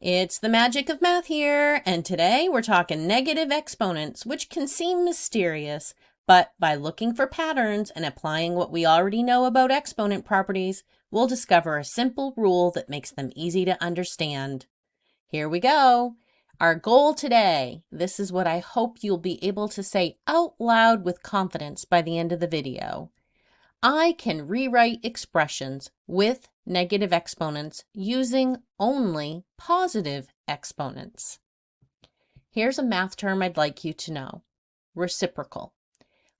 It's the magic of math here, and today we're talking negative exponents, which can seem mysterious, but by looking for patterns and applying what we already know about exponent properties, we'll discover a simple rule that makes them easy to understand. Here we go. Our goal today, this is what I hope you'll be able to say out loud with confidence by the end of the video. I can rewrite expressions with negative exponents using only positive exponents. Here's a math term I'd like you to know. Reciprocal.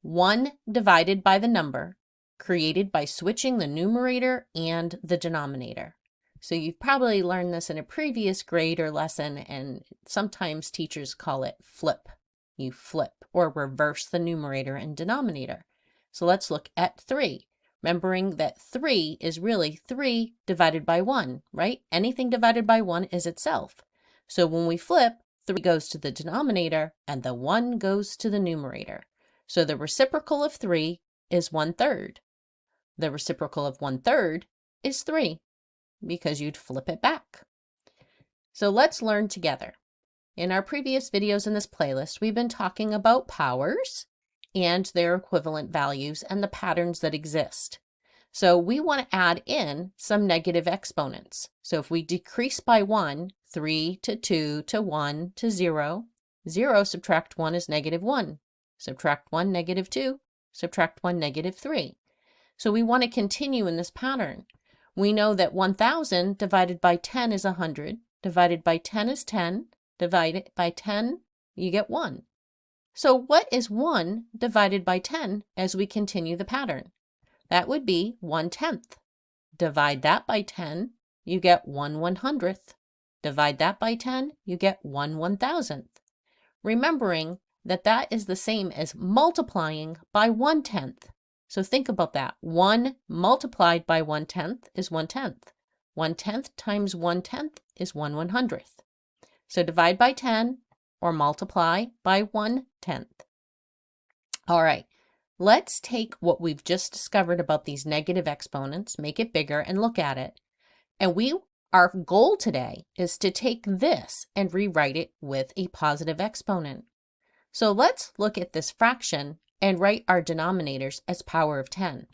1 divided by the number created by switching the numerator and the denominator. So you've probably learned this in a previous grade or lesson, and sometimes teachers call it flip. You flip or reverse the numerator and denominator. So let's look at 3, remembering that 3 is really 3 divided by 1, right? Anything divided by 1 is itself. So when we flip, 3 goes to the denominator and the 1 goes to the numerator. So the reciprocal of 3 is 1/3. The reciprocal of 1/3 is 3, because you'd flip it back. So let's learn together. In our previous videos in this playlist, we've been talking about powers and their equivalent values and the patterns that exist. So we want to add in some negative exponents. So if we decrease by 1, 3 to 2 to 1 to 0, 0 subtract 1 is -1. Subtract 1, -2. Subtract 1, -3. So we want to continue in this pattern. We know that 1,000 divided by 10 is 100. Divided by 10 is 10. Divided by 10, you get 1. So what is 1 divided by 10 as we continue the pattern? That would be 1/10. Divide that by 10, you get 1/100th. Divide that by 10, you get 1/1000th. Remembering that that is the same as multiplying by 1/10. So think about that. 1 multiplied by 1/10 is 1/10. 1/10 times 1/10 is 1/100th. So divide by 10 or multiply by 1/10. All right, let's take what we've just discovered about these negative exponents, make it bigger, and look at it. And our goal today is to take this and rewrite it with a positive exponent. So let's look at this fraction and write our denominators as power of 10.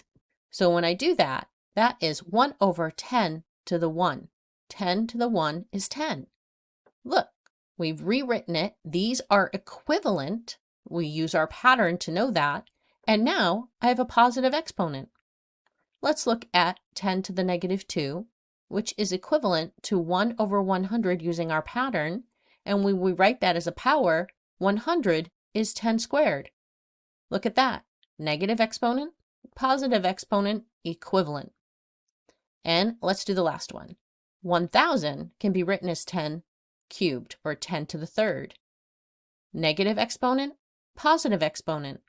So when I do that, that is 1/10 to the 1. 10 to the 1 is 10. Look, we've rewritten it. These are equivalent. We use our pattern to know that. And now I have a positive exponent. Let's look at 10 to the -2, which is equivalent to 1/100 using our pattern. And when we write that as a power, 100 is 10 squared. Look at that. Negative exponent, positive exponent, equivalent. And let's do the last one. 1,000 can be written as 10 cubed, or 10 to the 3rd. Negative exponent, positive exponent.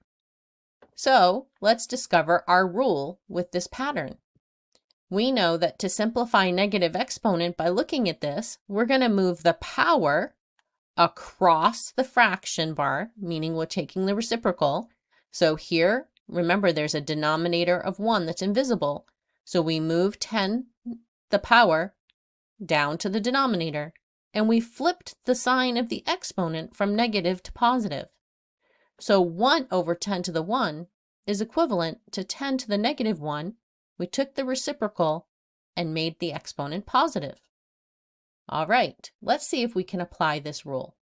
So let's discover our rule with this pattern. We know that to simplify negative exponent by looking at this, we're going to move the power across the fraction bar, meaning we're taking the reciprocal. So here, remember, there's a denominator of 1 that's invisible. So we move 10, the power, down to the denominator, and we flipped the sign of the exponent from negative to positive. So 1/10 to the 1 is equivalent to 10 to the -1. We took the reciprocal and made the exponent positive. All right, let's see if we can apply this rule.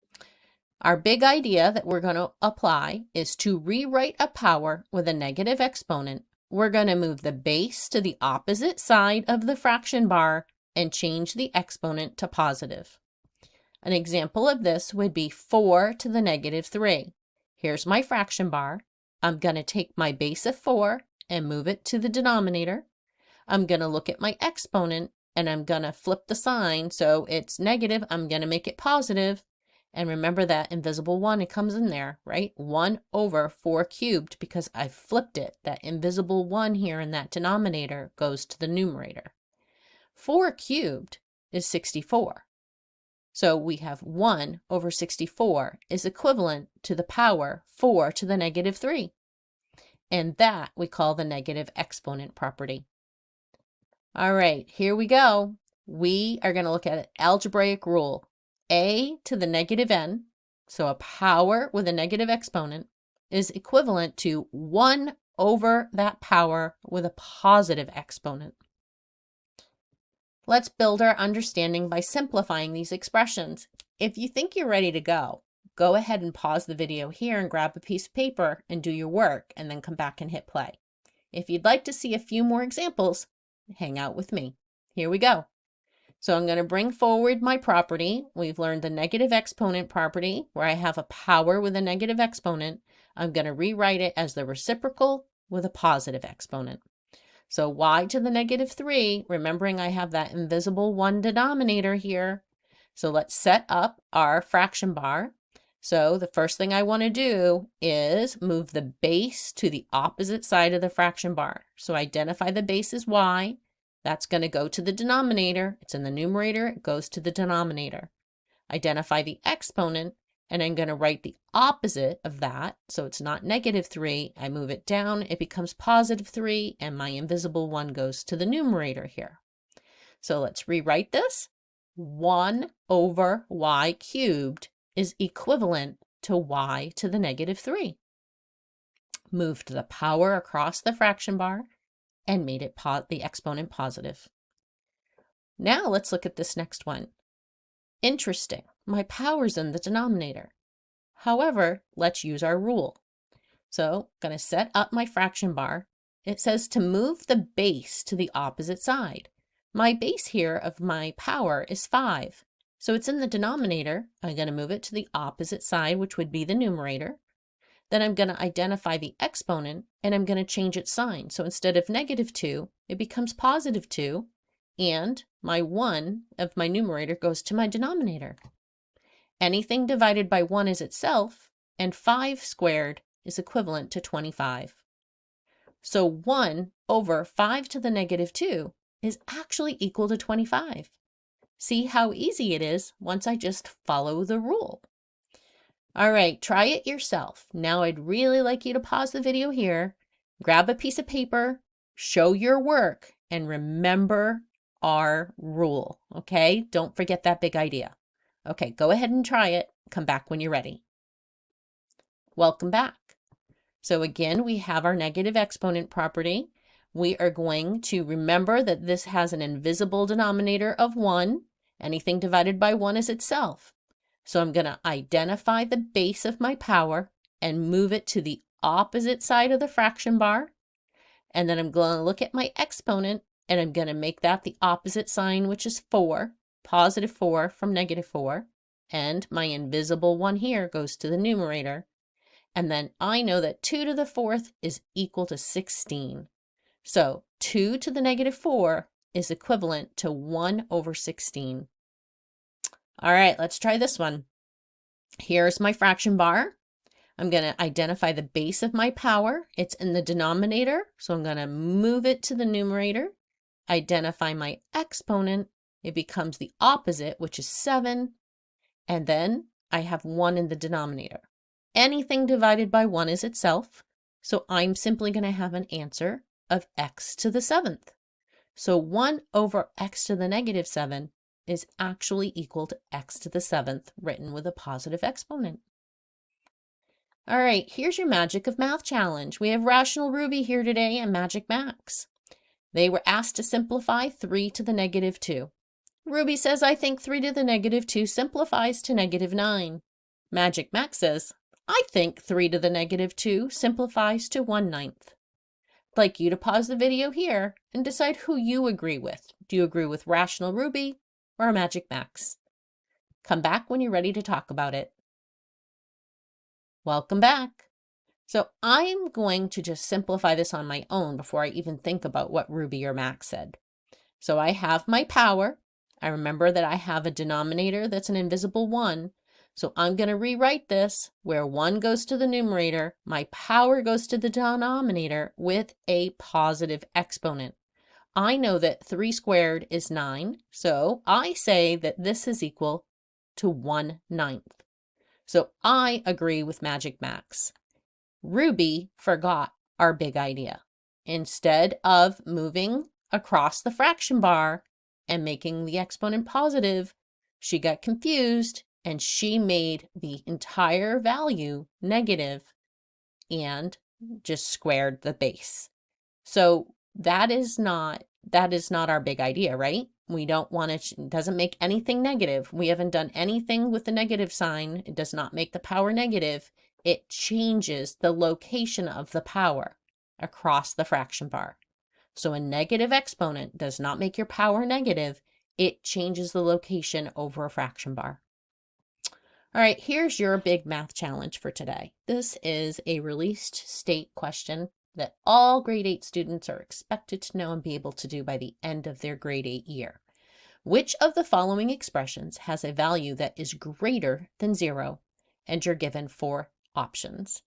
Our big idea that we're going to apply is to rewrite a power with a negative exponent. We're going to move the base to the opposite side of the fraction bar and change the exponent to positive. An example of this would be 4 to the -3. Here's my fraction bar. I'm going to take my base of 4 and move it to the denominator. I'm going to look at my exponent and I'm going to flip the sign. So it's negative. I'm going to make it positive. And remember that invisible 1, it comes in there, right? 1/4 cubed, because I flipped it. That invisible 1 here in that denominator goes to the numerator. 4 cubed is 64. So we have 1/64 is equivalent to the power 4 to the -3. And that we call the negative exponent property. All right, here we go. we are going to look at an algebraic rule. A to the negative n, so a power with a negative exponent, is equivalent to 1 over that power with a positive exponent. Let's build our understanding by simplifying these expressions. If you think you're ready to go ahead and pause the video here and grab a piece of paper and do your work, and then come back and hit play. If you'd like to see a few more examples, hang out with me. Here we go. So I'm going to bring forward my property. We've learned the negative exponent property, where I have a power with a negative exponent. I'm going to rewrite it as the reciprocal with a positive exponent. So y to the negative 3, remembering I have that invisible 1 denominator here. So let's set up our fraction bar. So the first thing I want to do is move the base to the opposite side of the fraction bar. So identify the base as y. That's going to go to the denominator. It's in the numerator. It goes to the denominator. Identify the exponent, and I'm going to write the opposite of that. So it's not negative 3. I move it down. It becomes positive 3, and my invisible 1 goes to the numerator here. So let's rewrite this. 1 over y cubed is equivalent to y to the negative 3. Moved the power across the fraction bar and made it the exponent positive. Now let's look at this next one. Interesting, my power's in the denominator. However, let's use our rule. So I'm going to set up my fraction bar. It says to move the base to the opposite side. My base here of my power is 5. So it's in the denominator. I'm going to move it to the opposite side, which would be the numerator. Then I'm going to identify the exponent, and I'm going to change its sign. So instead of negative 2, it becomes positive 2, and my 1 of my numerator goes to my denominator. Anything divided by 1 is itself, and 5 squared is equivalent to 25. So 1 over 5 to the negative 2 is actually equal to 25. See how easy it is once I just follow the rule. All right, try it yourself. Now I'd really like you to pause the video here, grab a piece of paper, show your work, and remember our rule, okay? Don't forget that big idea. Okay, go ahead and try it. Come back when you're ready. Welcome back. So again, we have our negative exponent property. We are going to remember that this has an invisible denominator of 1. Anything divided by 1 is itself. So I'm going to identify the base of my power and move it to the opposite side of the fraction bar. And then I'm going to look at my exponent, and I'm going to make that the opposite sign, which is 4, positive 4 from negative 4. And my invisible 1 here goes to the numerator. And then I know that 2 to the 4th is equal to 16. So 2 to the negative 4 is equivalent to 1 over 16. All right, let's try this one. Here's my fraction bar. I'm going to identify the base of my power. It's in the denominator, so I'm going to move it to the numerator. Identify my exponent. It becomes the opposite, which is 7. And then I have 1 in the denominator. Anything divided by 1 is itself, so I'm simply going to have an answer of x to the 7th. So 1 over x to the negative 7 is actually equal to x to the 7th, written with a positive exponent. All right, here's your Magic of Math challenge. We have Rational Ruby here today and Magic Max. They were asked to simplify 3 to the negative 2. Ruby says, I think 3 to the negative 2 simplifies to negative 9. Magic Max says, I think 3 to the negative 2 simplifies to 1/9. I'd like you to pause the video here and decide who you agree with. Do you agree with Rational Ruby or Magic Max? Come back when you're ready to talk about it. Welcome back. So I'm going to just simplify this on my own before I even think about what Ruby or Max said. So I have my power. I remember that I have a denominator that's an invisible 1. So I'm going to rewrite this where 1 goes to the numerator, my power goes to the denominator with a positive exponent. I know that 3 squared is 9, so I say that this is equal to 1/9. So I agree with Magic Max. Ruby forgot our big idea. Instead of moving across the fraction bar, and making the exponent positive, she got confused and she made the entire value negative and just squared the base. So that is not our big idea, right? We don't want it doesn't make anything negative. We haven't done anything with the negative sign. It does not make the power negative. It changes the location of the power across the fraction bar. So a negative exponent does not make your power negative. It changes the location over a fraction bar. All right, here's your big math challenge for today. This is a released state question that all grade 8 students are expected to know and be able to do by the end of their grade 8 year. Which of the following expressions has a value that is greater than 0? And you're given 4 options.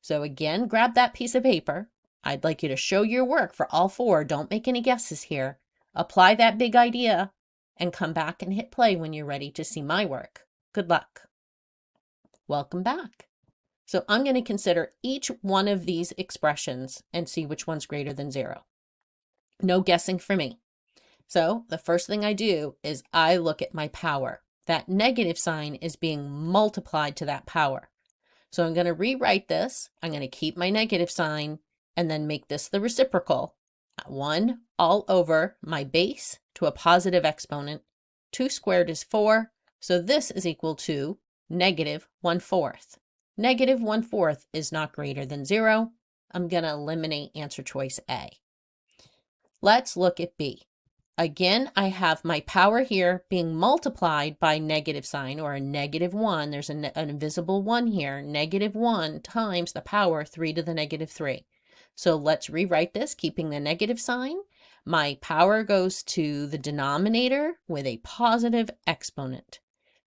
So again, grab that piece of paper. I'd like you to show your work for all 4. Don't make any guesses here. Apply that big idea and come back and hit play when you're ready to see my work. Good luck. Welcome back. So I'm going to consider each one of these expressions and see which one's greater than 0. No guessing for me. So the first thing I do is I look at my power. That negative sign is being multiplied to that power. So I'm going to rewrite this. I'm going to keep my negative sign and then make this the reciprocal. 1 all over my base to a positive exponent. 2 squared is 4. So this is equal to negative 1/4. Negative 1/4 is not greater than 0. I'm going to eliminate answer choice A. Let's look at B. Again, I have my power here being multiplied by negative sign or a negative 1. There's an invisible 1 here. Negative 1 times the power 3 to the negative 3. So let's rewrite this, keeping the negative sign. My power goes to the denominator with a positive exponent.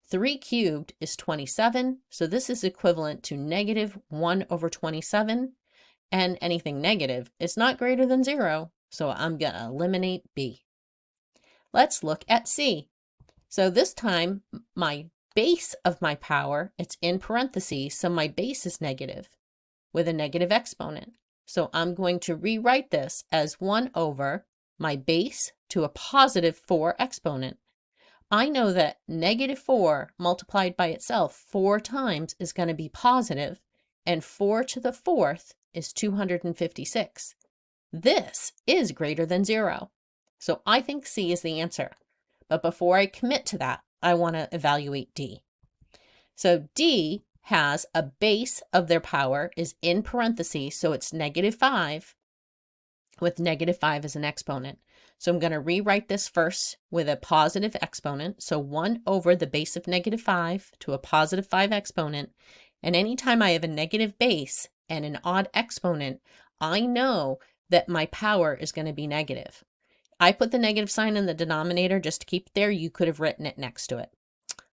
3 cubed is 27, so this is equivalent to negative 1/27, and anything negative is not greater than 0, so I'm going to eliminate B. Let's look at C. So this time, my base of my power, it's in parentheses, so my base is negative with a negative exponent. So I'm going to rewrite this as 1 over my base to a positive 4 exponent. I know that negative 4 multiplied by itself 4 times is going to be positive, and 4 to the 4th is 256. This is greater than 0. So I think C is the answer. But before I commit to that, I want to evaluate D. So D has a base of their power is in parentheses, so it's negative 5 with negative 5 as an exponent. So I'm going to rewrite this first with a positive exponent. So 1 over the base of negative 5 to a positive 5 exponent. And anytime I have a negative base and an odd exponent, I know that my power is going to be negative. I put the negative sign in the denominator just to keep it there. You could have written it next to it.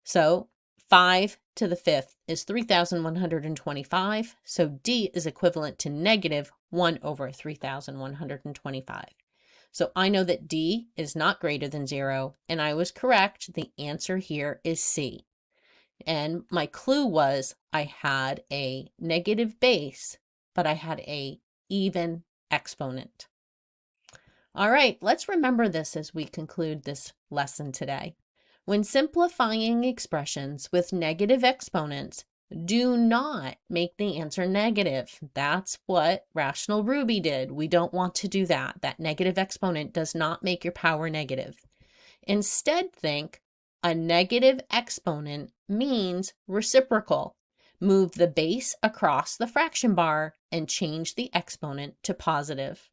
So 5 to the 5th is 3,125. So D is equivalent to negative 1 over 3,125. So I know that D is not greater than 0, and I was correct. The answer here is C. And my clue was I had a negative base, but I had a even exponent. All right, let's remember this as we conclude this lesson today. When simplifying expressions with negative exponents, do not make the answer negative. That's what Rational Ruby did. We don't want to do that. That negative exponent does not make your power negative. Instead, think a negative exponent means reciprocal. Move the base across the fraction bar and change the exponent to positive.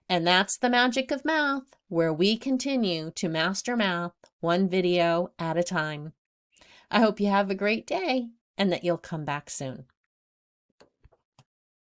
And that's the magic of math, where we continue to master math one video at a time. I hope you have a great day and that you'll come back soon.